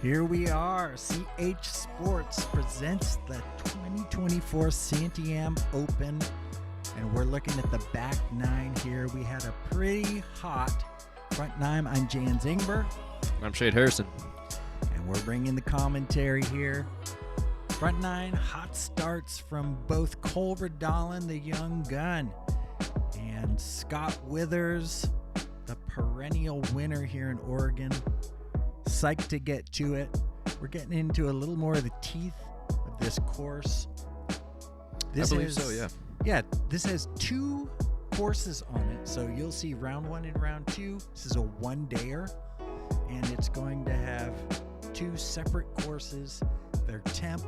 Here we are. CH Sports presents the 2024 Santiam Open, and we're looking at the back nine here. We had a pretty hot front nine. I'm Jans Ingber. I'm Shade Harrison. And we're bringing the commentary here. Front nine, hot starts from both Cole Redalen, the young gun, and Scott Withers, the perennial winner here in Oregon. Psyched to get to it. We're getting into a little more of the teeth of this course. I believe so, yeah. Yeah, this has two courses on it. So you'll see round one and round two. This is a one-dayer, and it's going to have two separate courses. Their temp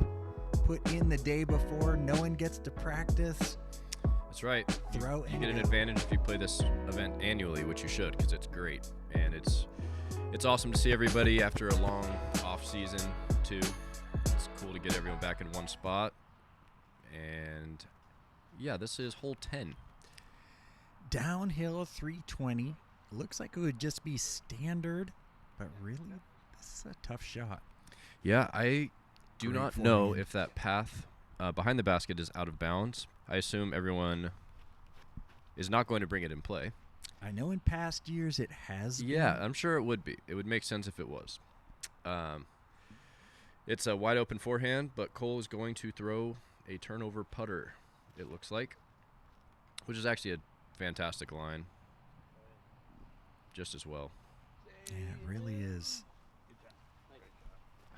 put in the day before. No one gets to practice. That's right. Throw you get an advantage if you play this event annually, which you should, because it's great. And it's awesome to see everybody after a long off season too. It's cool to get everyone back in one spot. And yeah, this is hole 10. Downhill 320. Looks like it would just be standard, but really, this is a tough shot. Yeah, I do Great not know forehand. if that path behind the basket is out of bounds. I assume everyone is not going to bring it in play. I know in past years it has Yeah, been. I'm sure it would be. It would make sense if it was. It's a wide open forehand, but Cole is going to throw a turnover putter, it looks like, which is actually a fantastic line. Just as well. Yeah, it really is.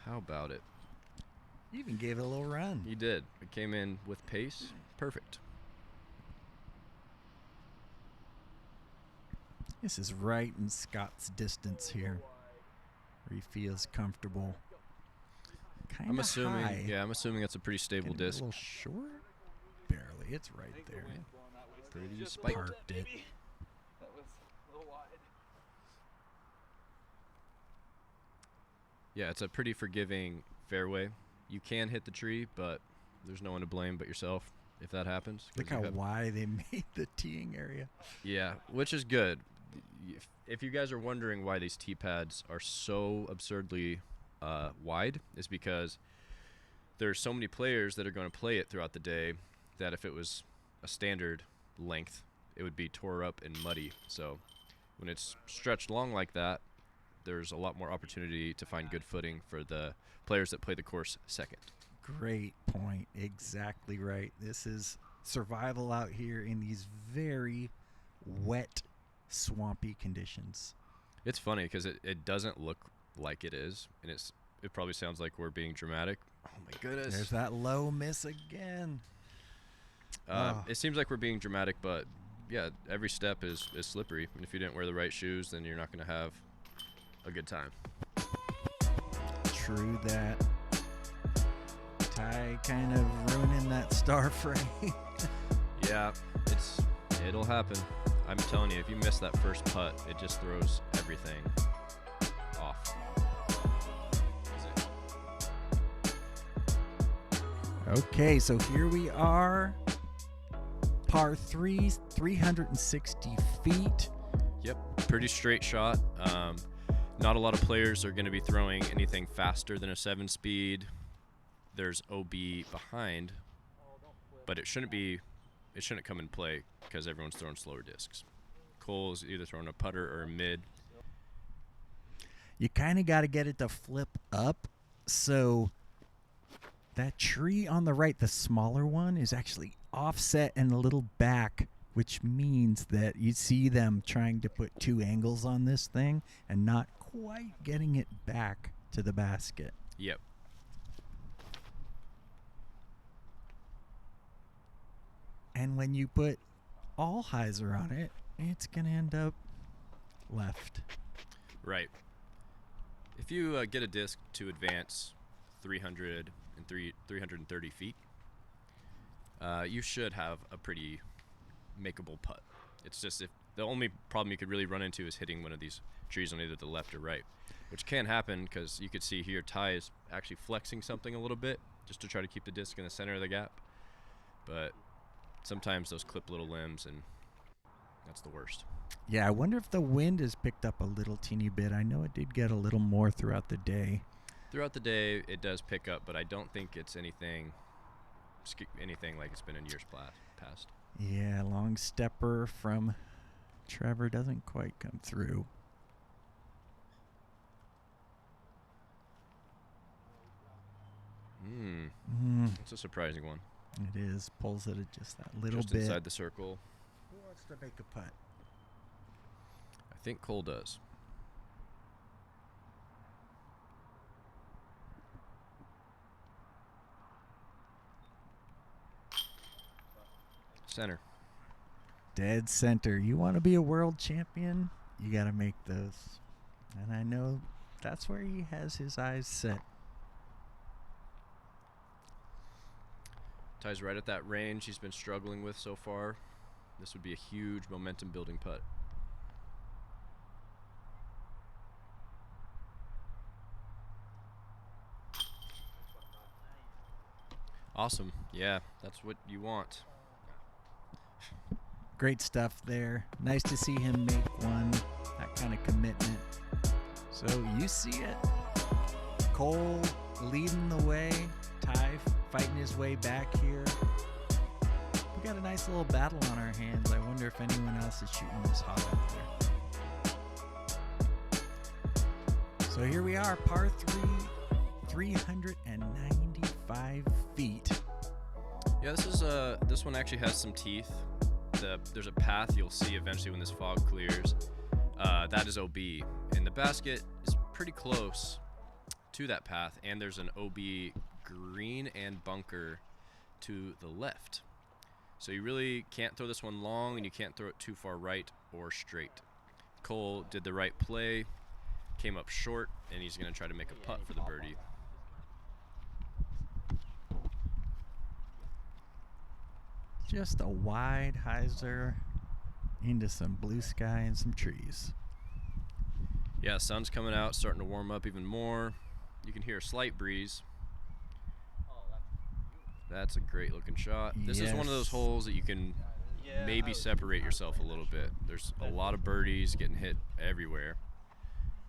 How about it? You even gave it a little run. He did. It came in with pace. Perfect. This is right in Scott's distance here, where he feels comfortable. Kind I'm of assuming. high. Yeah, I'm assuming it's a pretty stable Getting disc. A little short? Barely. It's right there. Pretty spiked. Parked it. Yeah, it's a pretty forgiving fairway. You can hit the tree, but there's no one to blame but yourself if that happens. 'Cause Look you how have- wide they made the teeing area. Yeah, which is good. If you guys are wondering why these tee pads are so absurdly wide, is because there's so many players that are going to play it throughout the day that if it was a standard length, it would be tore up and muddy. So when it's stretched long like that, there's a lot more opportunity to find good footing for the players that play the course second. Great point. Exactly right. This is survival out here in these very wet, swampy conditions. It's funny because it doesn't look like it is, and it probably sounds like we're being dramatic. Oh my goodness. There's that low miss again. It seems like we're being dramatic, but yeah, every step is slippery. And if you didn't wear the right shoes, then you're not going to have a good time. True that. Ty kind of ruining that star frame. Yeah, it'll happen. I'm telling you, if you miss that first putt, it just throws everything off. Okay, so here we are. Par 3, 360 feet. Yep, pretty straight shot. Not a lot of players are going to be throwing anything faster than a 7-speed. There's OB behind, but it shouldn't come in play because everyone's throwing slower discs. Cole's either throwing a putter or a mid. You kind of got to get it to flip up. So that tree on the right, the smaller one, is actually offset and a little back, which means that you see them trying to put two angles on this thing and not quite getting it back to the basket. Yep. And when you put all hyzer on it, it's going to end up left. Right. If you get a disc to advance 330 feet, you should have a pretty makeable putt. It's just if the only problem you could really run into is hitting one of these trees on either the left or right, which can happen because you could see here Ty is actually flexing something a little bit just to try to keep the disc in the center of the gap. But sometimes those clip little limbs, and that's the worst. Yeah, I wonder if the wind has picked up a little teeny bit. I know it did get a little more throughout the day. Throughout the day, it does pick up, but I don't think it's anything like it's been in years past. Yeah, long stepper from Trevor doesn't quite come through. That's a surprising one. It is. Pulls it at just that little just bit. Inside the circle. Who wants to make a putt? I think Cole does. Center. Dead center. You want to be a world champion? You got to make those. And I know that's where he has his eyes set. Ties right at that range he's been struggling with so far. This would be a huge momentum building putt. Awesome. Yeah, that's what you want. Great stuff there. Nice to see him make one. That kind of commitment. So you see it. Cole leading the way. Ty fighting his way back here. We got a nice little battle on our hands. I wonder if anyone else is shooting this hot out there. So here we are, par 3, 395 feet. Yeah, this one actually has some teeth. There's a path you'll see eventually when this fog clears. That is OB, and the basket is pretty close to that path, and there's an OB green and bunker to the left. So you really can't throw this one long, and you can't throw it too far right or straight. Cole did the right play, came up short, and he's going to try to make a putt for the birdie. Just a wide hyzer into some blue sky and some trees. Yeah, sun's coming out, starting to warm up even more. You can hear a slight breeze. That's a great looking shot. This is one of those holes that you can maybe separate yourself a little bit. There's a lot of birdies getting hit everywhere.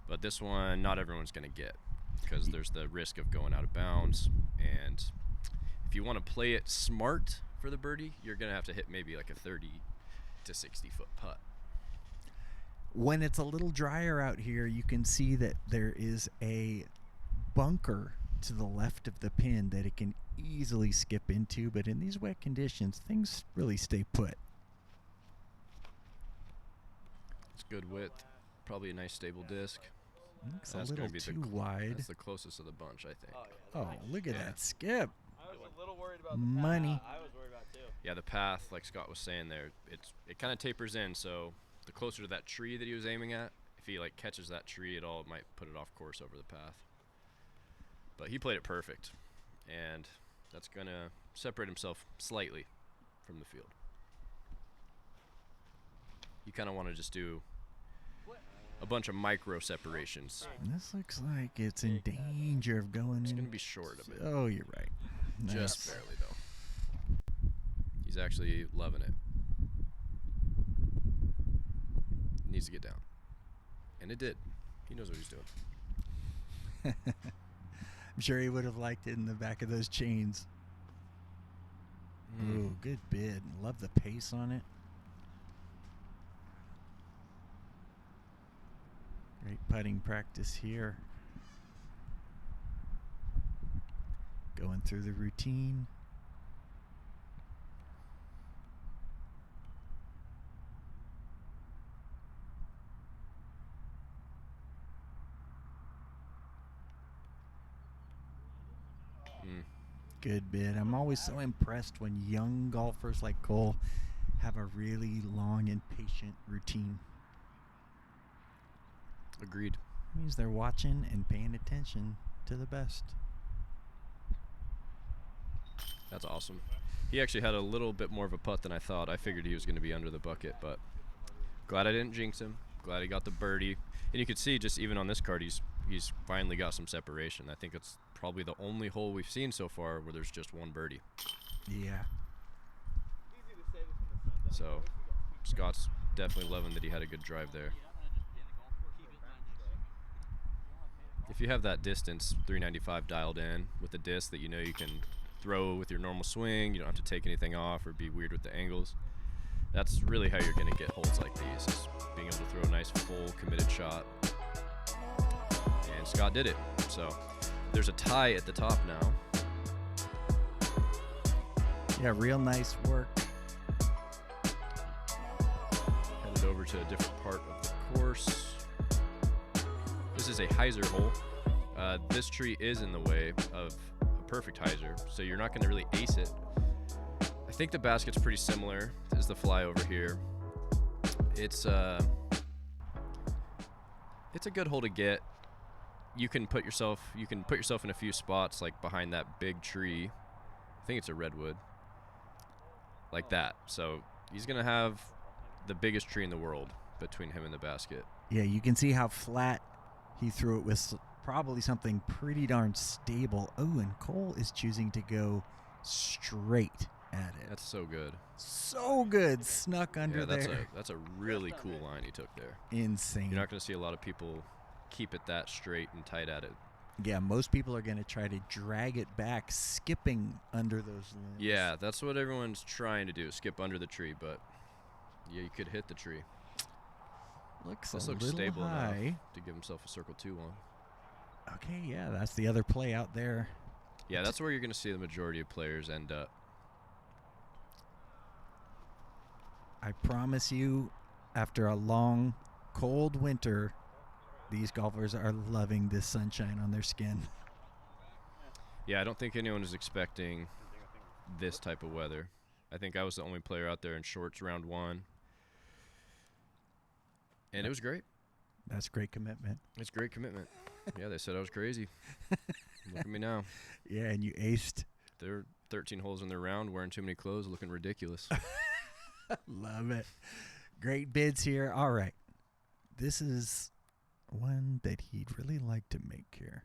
But this one, not everyone's going to get because there's the risk of going out of bounds. And if you want to play it smart for the birdie, you're going to have to hit maybe like a 30 to 60 foot putt. When it's a little drier out here, you can see that there is a bunker to the left of the pin that it can easily skip into, but in these wet conditions, things really stay put. It's good width. Probably a nice stable disc. Looks a little too wide. That's the closest of the bunch, I think. Oh, look at that skip. I was a little worried about money. I was worried about it too. Yeah, the path, like Scott was saying there, it kind of tapers in, so the closer to that tree that he was aiming at, if he like catches that tree at all, it might put it off course over the path. But he played it perfect, and that's going to separate himself slightly from the field. You kind of want to just do a bunch of micro separations. This looks like it's in danger of going It's in. going to be short a bit. Oh, you're right. Just barely, though. He's actually loving it. Needs to get down. And it did. He knows what he's doing. I'm sure he would have liked it in the back of those chains. Ooh, good bid. Love the pace on it. Great putting practice here. Going through the routine. Good bid. I'm always so impressed when young golfers like Cole have a really long and patient routine. Agreed. It means they're watching and paying attention to the best. That's awesome. He actually had a little bit more of a putt than I thought. I figured he was going to be under the bucket, but glad I didn't jinx him. Glad he got the birdie. And you could see just even on this card, he's finally got some separation. I think it's probably the only hole we've seen so far where there's just one birdie. Yeah. So Scott's definitely loving that he had a good drive there. if you have that distance 395 dialed in with a disc that you know you can throw with your normal swing, you don't have to take anything off or be weird with the angles. That's really how you're going to get holes like these, is being able to throw a nice full committed shot. And Scott did it. So there's a tie at the top now. Yeah, real nice work. Headed over to a different part of the course. This is a hyzer hole. This tree is in the way of a perfect hyzer, so you're not going to really ace it. I think the basket's pretty similar as the fly over here. It's a good hole to get. You can put yourself in a few spots, like behind that big tree. I think it's a redwood. Like that. So he's going to have the biggest tree in the world between him and the basket. Yeah, you can see how flat he threw it with probably something pretty darn stable. Oh, and Cole is choosing to go straight at it. That's so good. So good. Snuck under there. That's a really cool line he took there. Insane. You're not going to see a lot of people keep it that straight and tight at it. Yeah, most people are going to try to drag it back, skipping under those limbs. Yeah, that's what everyone's trying to do, skip under the tree, but yeah, you could hit the tree. Looks this a looks little stable high. enough to give himself a circle 2-1. Okay, yeah, that's the other play out there. Yeah, that's where you're going to see the majority of players end up. I promise you, after a long, cold winter, these golfers are loving this sunshine on their skin. Yeah, I don't think anyone is expecting this type of weather. I think I was the only player out there in shorts round 1. And it was great. That's great commitment. It's great commitment. Yeah, they said I was crazy. Look at me now. Yeah, and you aced. There are 13 holes in their round, wearing too many clothes, looking ridiculous. Love it. Great bids here. All right. This is one that he'd really like to make here.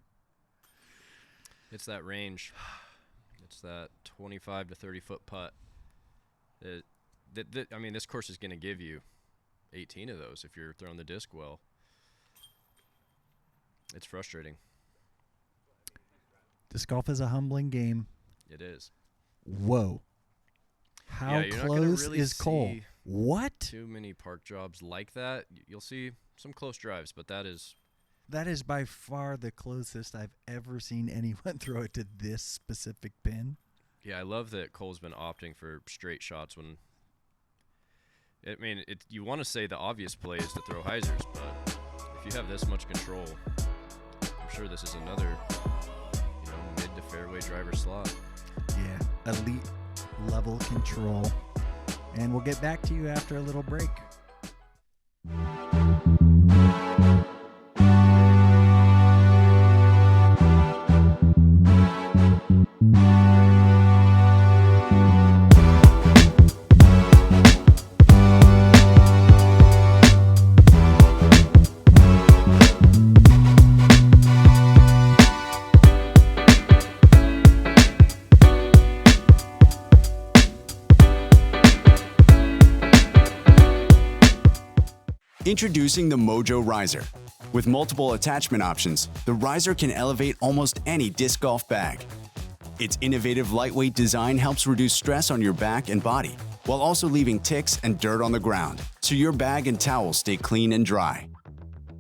It's that range. It's that 25 to 30 foot putt. I mean, this course is going to give you 18 of those if you're throwing the disc well. It's frustrating. Disc golf is a humbling game. It is. Whoa. How Yeah, you're not gonna close really is Cole? see What? Too many park jobs like that. You'll see some close drives, but that is by far the closest I've ever seen anyone throw it to this specific pin. Yeah, I love that Cole's been opting for straight shots when. I mean, you want to say the obvious play is to throw hyzers, but if you have this much control, I'm sure this is another, mid to fairway driver slot. Yeah, elite level control. And we'll get back to you after a little break. Introducing the Mojo Riser. With multiple attachment options, the riser can elevate almost any disc golf bag. Its innovative lightweight design helps reduce stress on your back and body, while also leaving ticks and dirt on the ground, so your bag and towel stay clean and dry.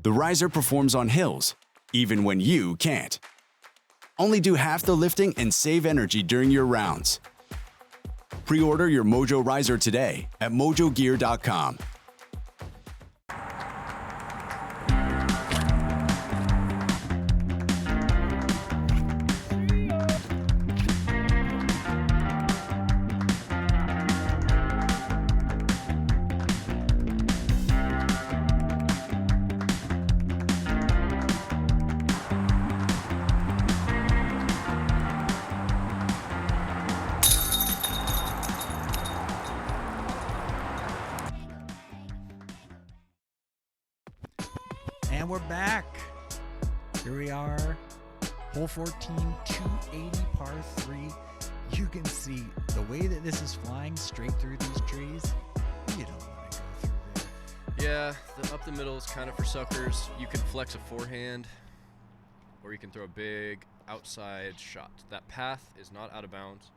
The riser performs on hills, even when you can't. Only do half the lifting and save energy during your rounds. Pre-order your Mojo Riser today at mojogear.com. And we're back. Here we are. Hole 14, 280 par 3. You can see the way that this is flying straight through these trees. You don't want to go through there. Yeah, up the middle is kind of for suckers. You can flex a forehand. or you can throw a big outside shot. That path is not out of bounds.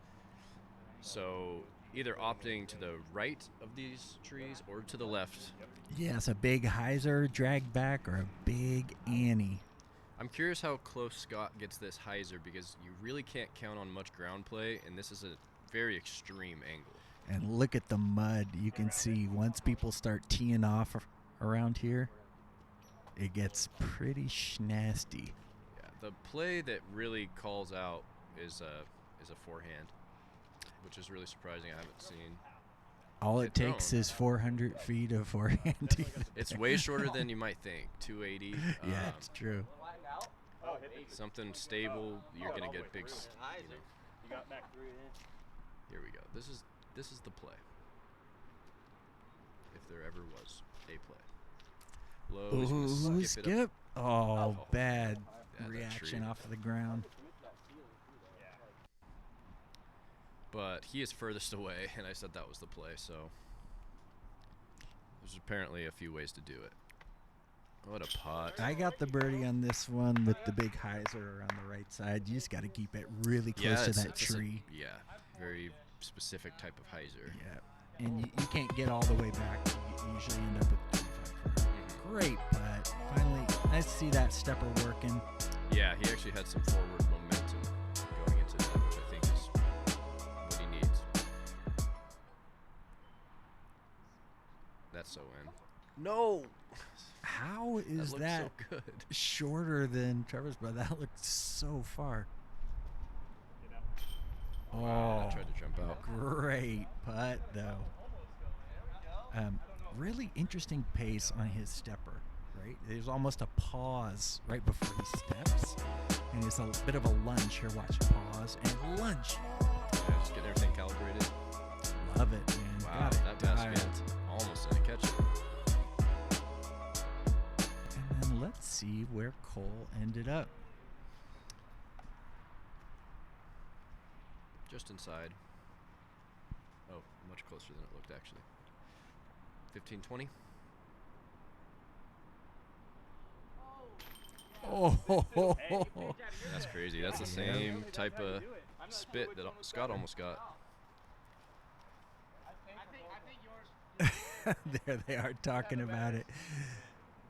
So either opting to the right of these trees or to the left. Yes, a big hyzer drag back or a big Annie. I'm curious how close Scott gets this hyzer because you really can't count on much ground play, and this is a very extreme angle. And look at the mud. You can see once people start teeing off around here, it gets pretty nasty. Yeah, the play that really calls out is a forehand, which is really surprising. I haven't seen. All it takes thrown. is 400 feet of forehand. It's way shorter than you might think. 280. Yeah, it's true. Something stable. You're gonna get big. You got back 3 inches. Here we go. This is the play. If there ever was a play. Low. He's gonna Ooh, skip it up. skip. Oh, bad Yeah, that reaction tree. off of the ground. But he is furthest away, and I said that was the play, so there's apparently a few ways to do it. What a putt. I got the birdie on this one with the big hyzer on the right side. You just got to keep it really close to that it's a- tree. yeah, very specific type of hyzer. Yeah, and you can't get all the way back. You usually end up with 25 foot. Great putt. Finally, nice to see that stepper working. Yeah, he actually had some forward momentum going into that, which I think is what he needs. That's so in. No! How is looked that so good. shorter than Trevor's, but that looked so far. Wow, Oh, I tried to jump out. great putt, though. Really interesting pace on his stepper, right? There's almost a pause right before he steps, and it's a bit of a lunge. Here, watch, pause and lunge. Yeah, just getting everything calibrated. Love it, man. Wow, Got it that dialed. basket almost didn't catch it. And then let's see where Cole ended up. Just inside. Oh, much closer than it looked actually. 15, 20. Oh, That's crazy. That's the same type of spit that Scott almost got. there they are talking about it.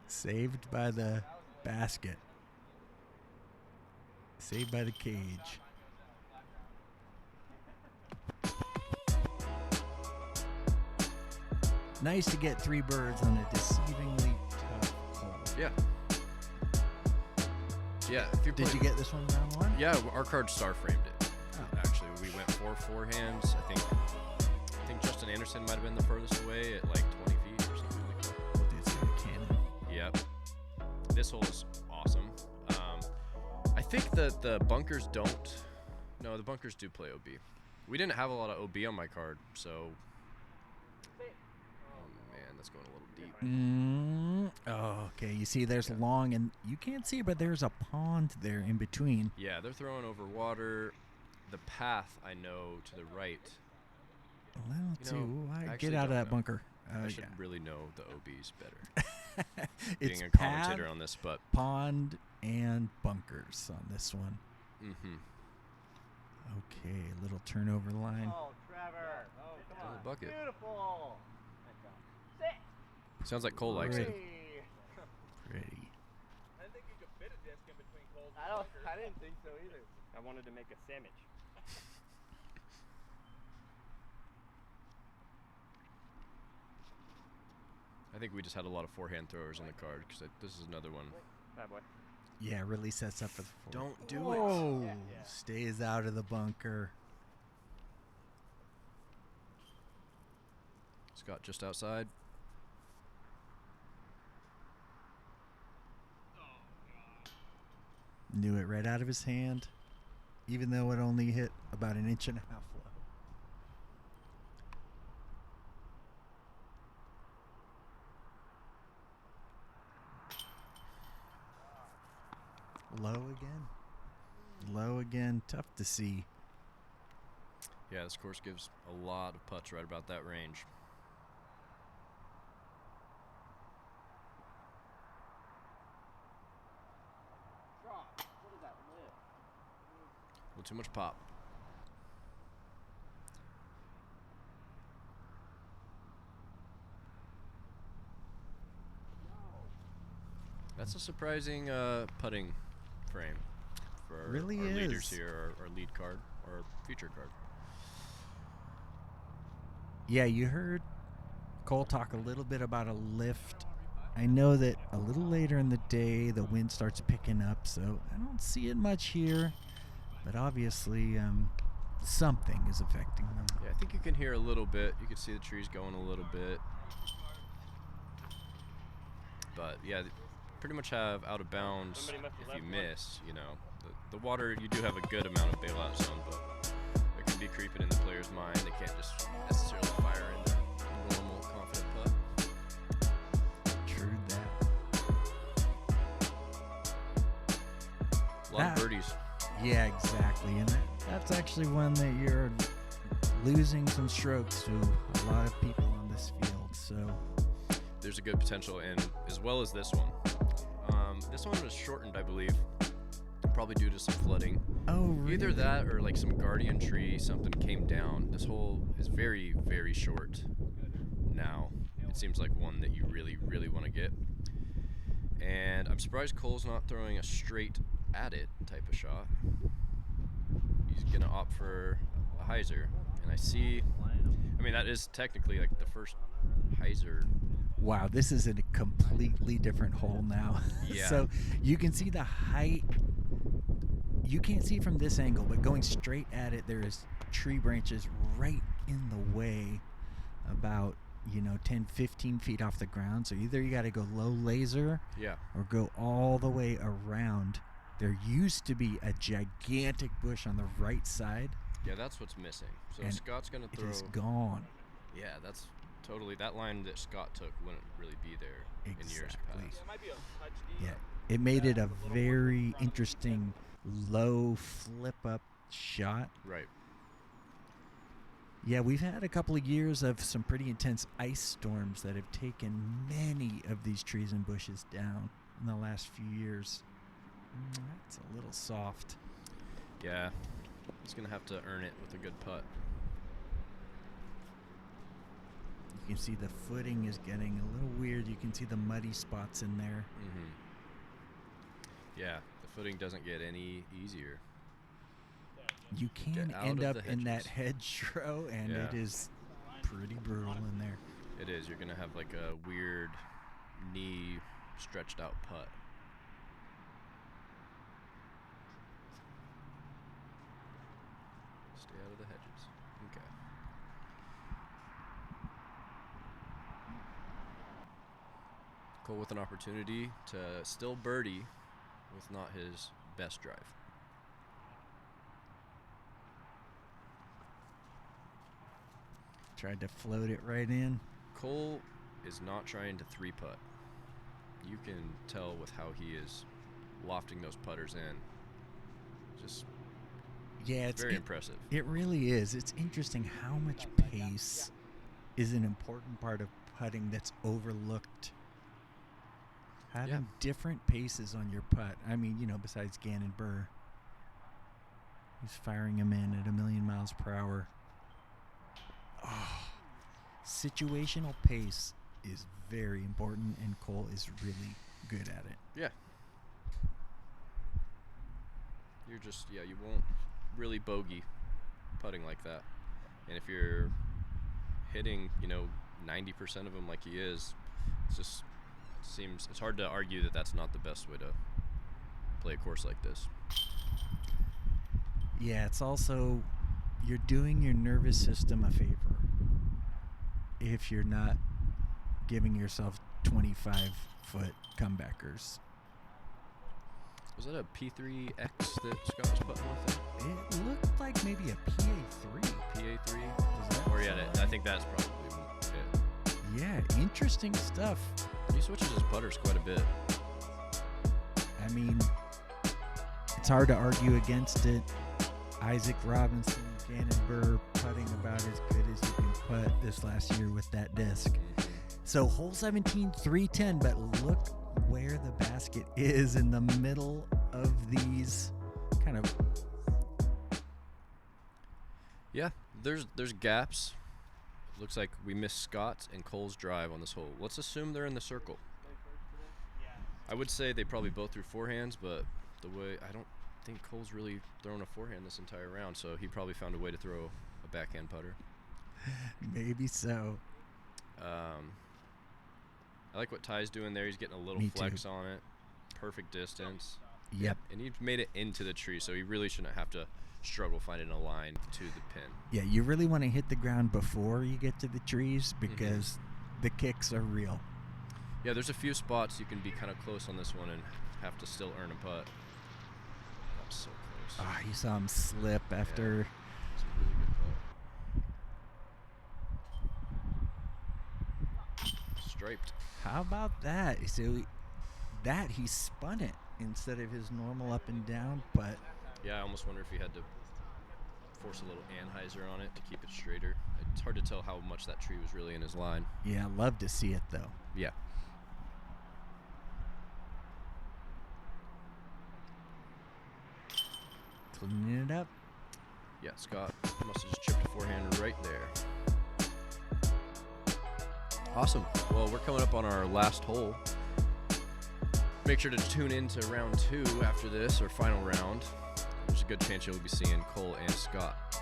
Saved by the basket. Saved by the cage. Nice to get 3 birds on a deceivingly tough hole. Yeah. Yeah. If you're Did you playing- get this one round 1? Yeah, our card star framed it. Oh. Actually, we went 4 forehands. I think Justin Anderson might have been the furthest away at like 20 feet or something like that. Oh, dude's got a cannon. Yep. This hole is awesome. I think that the bunkers don't. No, the bunkers do play OB. We didn't have a lot of OB on my card, so. Oh man, that's going a little deep. Oh, okay. You see, there's long, and you can't see it, but there's a pond there in between. Yeah, they're throwing over water. The path I know to the right. Well, You too. know, I Get actually out of don't that know. bunker. I Oh, should yeah. really know the OBs better. It's Being a path, commentator on this, but pond, and bunkers on this one. mm-hmm. Okay, little turnover line. Oh, Trevor. Oh, come Little on. bucket. Beautiful. Sounds like Cole likes it. Hey. Pretty. I didn't think you could fit a disc in between Cole's I didn't think so either. I wanted to make a sandwich. I think we just had a lot of forehand throwers on the card because this is another one. Bad boy. Yeah, really sets up for the four. Don't do it. Whoa. Yeah, yeah. Stays out of the bunker. Scott just outside. Knew it right out of his hand, even though it only hit about 1.5 inches low. Low again. Low again. Tough to see. Yeah, this course gives a lot of putts right about that range. little too much pop. That's a surprising putting frame for Really our is. leaders here, our lead card, or feature card. Yeah, you heard Cole talk a little bit about a lift. I know that a little later in the day, the wind starts picking up, so I don't see it much here. But obviously, something is affecting them. Yeah, I think you can hear a little bit. You can see the trees going a little bit. But yeah, pretty much have out of bounds if you miss, you know. The water, you do have a good amount of bailout zone, but it can be creeping in the player's mind. They can't just necessarily fire in their normal confident putt. True that. A lot of birdies. Yeah, exactly. And that's actually one that you're losing some strokes to a lot of people on this field. So there's a good potential, and as well as this one. This one was shortened, I believe, probably due to some flooding. Oh, really? Either that or like some guardian tree, something came down. This hole is very, very short now. It seems like one that you really, really want to get. And I'm surprised Cole's not throwing a straight at it type of shot. He's going to opt for a hyzer. And I mean, that is technically like the first hyzer. Wow, this is a completely different hole now. Yeah. So you can see the height. You can't see from this angle, but going straight at it, there is tree branches right in the way, about 10, 15 feet off the ground. So either you got to go low laser, yeah, or go all the way around. There used to be a gigantic bush on the right side. Yeah, that's what's missing. So and Scott's going to throw. It is gone. Yeah, that's totally, that line that Scott took wouldn't really be there in years past. Yeah, it made it a very interesting low flip up shot. Right. Yeah, we've had a couple of years of some pretty intense ice storms that have taken many of these trees and bushes down in the last few years. That's a little soft. Yeah, he's going to have to earn it with a good putt. You can see the footing is getting a little weird. You can see the muddy spots in there. Mm-hmm. Yeah, the footing doesn't get any easier. You can end up in that hedgerow, and it is pretty brutal in there. It is. You're going to have like a weird knee stretched out putt. Stay out of the hedges. Okay. Cole with an opportunity to still birdie with not his best drive. Tried to float it right in. Cole is not trying to three putt. You can tell with how he is lofting those putters in. Just it's very impressive. It really is. It's interesting how much pace is an important part of putting that's overlooked. Having different paces on your putt. I mean, besides Gannon Burr, who's firing them in at 1,000,000 miles per hour. Oh, situational pace is very important, and Cole is really good at it. Yeah. You're just, you won't really bogey putting like that. And if you're hitting, 90% of them like he is, it's hard to argue that that's not the best way to play a course like this. Yeah, it's also, you're doing your nervous system a favor if you're not giving yourself 25-foot comebackers. Was that a P3X that Scott was putting with it? It looked like maybe a PA3. PA3? I think that's probably it. Yeah, interesting stuff. He switches his putters quite a bit. I mean, it's hard to argue against it. Isaac Robinson, Gannon Burr putting about as good as you can putt this last year with that disc. So hole 17, 310, but look where the basket is in the middle of these kind of Yeah, there's gaps. Looks like we missed Scott's and Cole's drive on this hole. Let's assume they're in the circle. I would say they probably both threw forehands, but the way I don't think Cole's really thrown a forehand this entire round, so he probably found a way to throw a backhand putter. Maybe so. I like what Ty's doing there. He's getting a little flex on it. Perfect distance. Yep. And he made it into the tree, so he really shouldn't have to struggle finding a line to the pin. Yeah, you really want to hit the ground before you get to the trees because the kicks are real. Yeah, there's a few spots you can be kind of close on this one and have to still earn a putt. That was so close. Ah, you saw him slip after. Yeah, it's a really good putt. Striped. How about that? So he spun it instead of his normal up and down, but Yeah, I almost wonder if he had to force a little anhyzer on it to keep it straighter. It's hard to tell how much that tree was really in his line. yeah, love to see it though. Yeah. Cleaning it up. Yeah, Scott must have just chipped a forehand right there. Awesome. Well, we're coming up on our last hole. Make sure to tune in to round 2 after this, or final round. There's a good chance you'll be seeing Cole and Scott.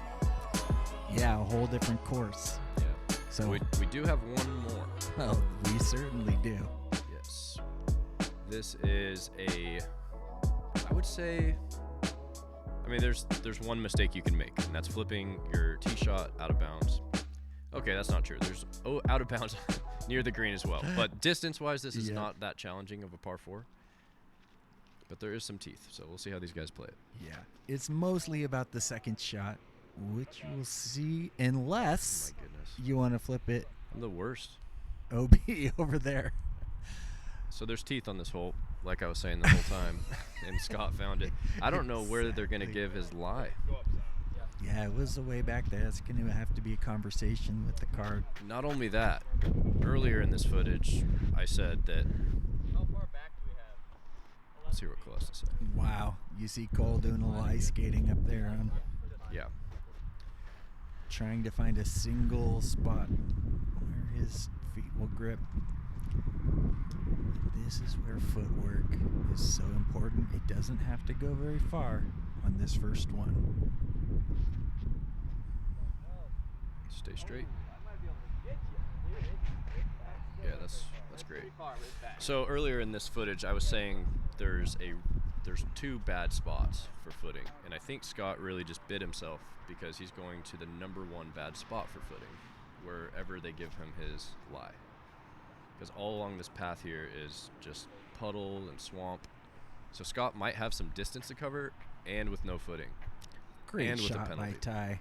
Yeah, a whole different course. Yeah. So we do have one more. Well, we certainly do. Yes. This is I would say, there's one mistake you can make, and that's flipping your tee shot out of bounds. Okay, that's not true. There's out of bounds near the green as well. But distance-wise, this is not that challenging of a par 4. But there is some teeth, so we'll see how these guys play it. Yeah, it's mostly about the second shot, which we'll see, unless Oh my goodness. you want to flip it I'm the worst. OB over there. So there's teeth on this hole, like I was saying the whole time, and Scott found it. I don't know where they're going to give his lie. Yeah, it was the way back there. It's going to have to be a conversation with the card. Not only that, earlier in this footage, I said that. How far back do we have? Let's see what Cole has to say. Wow, you see Cole doing a little ice skating up there, Yeah. trying to find a single spot where his feet will grip. This is where footwork is so important. It doesn't have to go very far on this first one. Stay straight. Yeah, that's great. So earlier in this footage, I was saying there's 2 bad spots for footing, and I think Scott really just bit himself because he's going to the number 1 bad spot for footing, wherever they give him his lie. Because all along this path here is just puddle and swamp. So Scott might have some distance to cover, and with no footing. Great and with a shot by penalty. Ty.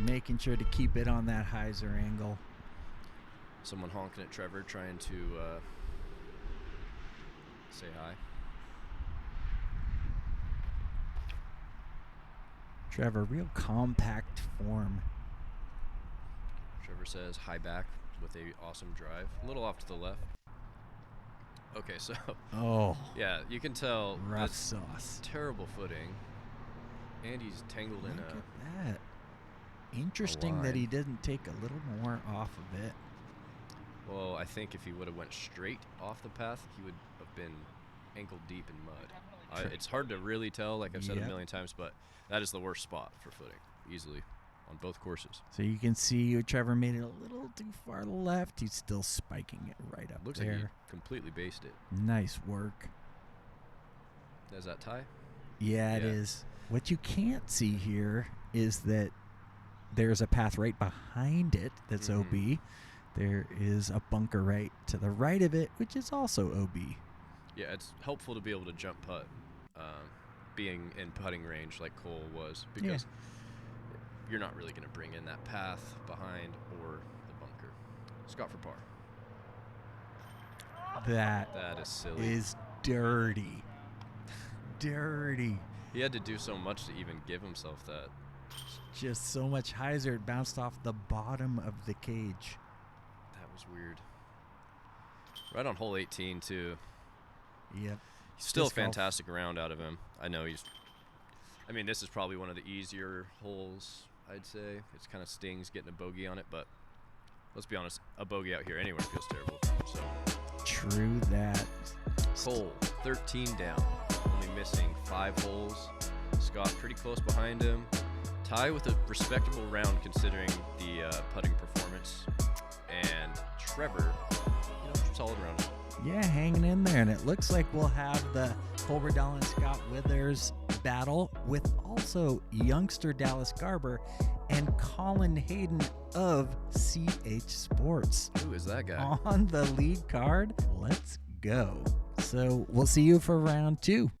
Making sure to keep it on that hyzer angle. Someone honking at Trevor, trying to say hi. Trevor, real compact form. Trevor says hi back with a awesome drive. A little off to the left. Okay, so Oh, yeah, you can tell rough that's sauce. terrible footing. And he's tangled in Look a. at that. Interesting that line. he didn't take a little more off of it. Well, I think if he would have went straight off the path, he would have been ankle deep in mud. It's hard to really tell, like I've said a million times, but that is the worst spot for footing, easily, on both courses. So you can see Trevor made it a little too far left. He's still spiking it right up Looks there. like he completely based it. Nice work. Is that Ty? Yeah, it Yeah. is. What you can't see here is that there's a path right behind it that's OB. There is a bunker right to the right of it, which is also OB. Yeah, it's helpful to be able to jump putt, being in putting range like Cole was, because you're not really going to bring in that path behind or the bunker. Scott for par. That That is silly. is dirty. Dirty. He had to do so much to even give himself that. Just so much hyzer. It bounced off the bottom of the cage. That was weird. Right on hole 18, too. Yep. Still a Disc golf. fantastic round out of him. I know this is probably one of the easier holes I'd say. It kind of stings getting a bogey on it, but let's be honest, a bogey out here anywhere feels terrible. So True that. Cole, 13 down, only missing 5 holes. Scott pretty close behind him. Ty with a respectable round considering the putting performance. And Trevor, solid round. Yeah, hanging in there. And it looks like we'll have the Cole Redalen Scott Withers battle with also youngster Dallas Garber and Collin Hayden of CH Sports. Who is that guy? On the lead card. Let's go. So we'll see you for round 2.